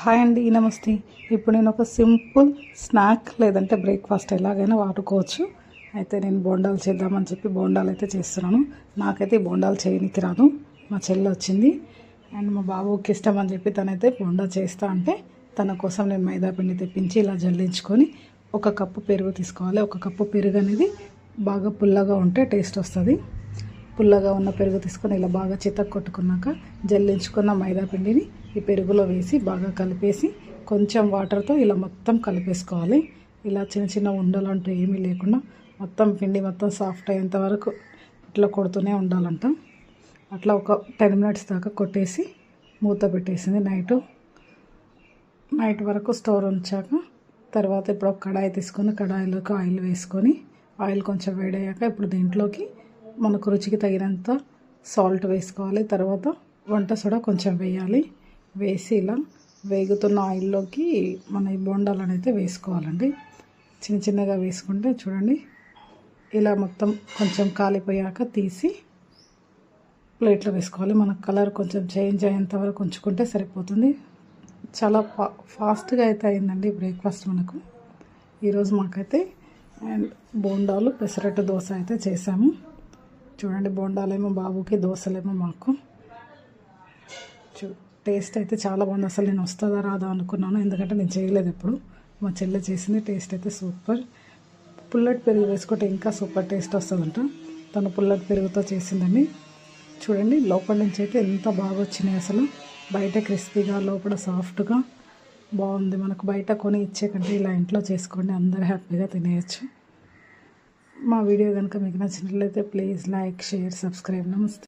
Hi అండి, నమస్తే. ఇప్పుడు నేను ఒక సింపుల్ స్నాక్ లేదంటే బ్రేక్ఫాస్ట్ ఎలాగైనా వాడుకోవచ్చు. అయితే నేను బోండాలు చేద్దామని చెప్పి బోండాలు అయితే చేస్తున్నాను. నాకైతే ఈ బోండాలు చేయనికి రాదు. మా చెల్లి వచ్చింది అండ్ మా బాబుకి ఇష్టం అని చెప్పి తనైతే బోండా చేస్తా అంటే తన కోసం నేను మైదా పిండి తెప్పించి ఇలా జల్లించుకొని ఒక కప్పు పెరుగు తీసుకోవాలి. ఒక కప్పు పెరుగు అనేది బాగా పుల్లగా ఉంటే టేస్ట్ వస్తుంది. పుల్లగా ఉన్న పెరుగు తీసుకొని ఇలా బాగా చితక్ కొట్టుకున్నాక జల్లించుకున్న మైదా పిండిని ఈ పెరుగులో వేసి బాగా కలిపేసి కొంచెం వాటర్తో ఇలా మొత్తం కలిపేసుకోవాలి. ఇలా చిన్న చిన్న ఉండలు అంటూ ఏమీ లేకుండా మొత్తం పిండి మొత్తం సాఫ్ట్ అయ్యేంత వరకు ఇట్లా కొడుతూనే ఉండాలంట. అట్లా ఒక 10 మినిట్స్ దాకా కొట్టేసి మూత పెట్టేసింది. నైట్ వరకు స్టోర్ ఉంచాక తర్వాత ఇప్పుడు ఒక కడాయి తీసుకొని కడాయిలోకి ఆయిల్ వేసుకొని ఆయిల్ కొంచెం వేడయ్యాక ఇప్పుడు దీంట్లోకి మనకు రుచికి తగినంత సాల్ట్ వేసుకోవాలి. తర్వాత వంట సోడా కొంచెం వేయాలి. వేసి ఇలా వేగుతున్న ఆయిల్లోకి మన ఈ బోండాలను అయితే వేసుకోవాలండి. చిన్న చిన్నగా వేసుకుంటే చూడండి ఇలా మొత్తం కొంచెం కాలిపోయాక తీసి ప్లేట్లో వేసుకోవాలి. మనకు కలర్ కొంచెం చేంజ్ అయ్యేంత వరకు ఉంచుకుంటే సరిపోతుంది. చాలా ఫాస్ట్గా అయితే అయిందండి బ్రేక్ఫాస్ట్ మనకు. ఈరోజు మాకైతే అండ్ బోండాలు పెసరట్టు దోశ అయితే చేసాము. చూడండి, బోండాలేమో బాబుకి, దోశలేమో మాకు. టేస్ట్ అయితే చాలా బాగుంది. అసలు నేను వస్తుందా రాదా అనుకున్నాను, ఎందుకంటే నేను చేయలేదు ఎప్పుడు. మా చెల్లె చేసింది. టేస్ట్ అయితే సూపర్. పుల్లటి పెరుగు వేసుకుంటే ఇంకా సూపర్ టేస్ట్ వస్తుందంట. తను పుల్లటి పెరుగుతో చేసిందండి. చూడండి లోపల నుంచి అయితే ఎంత బాగా వచ్చినాయి. అసలు బయట క్రిస్పీగా లోపల సాఫ్ట్గా బాగుంది. మనకు బయట కొని ఇచ్చే కంటే ఇలా ఇంట్లో చేసుకోండి, అందరూ హ్యాపీగా తినేయచ్చు. మా వీడియో కనుక మీకు నచ్చినట్లయితే ప్లీజ్ లైక్, షేర్, సబ్స్క్రైబ్. నమస్తే.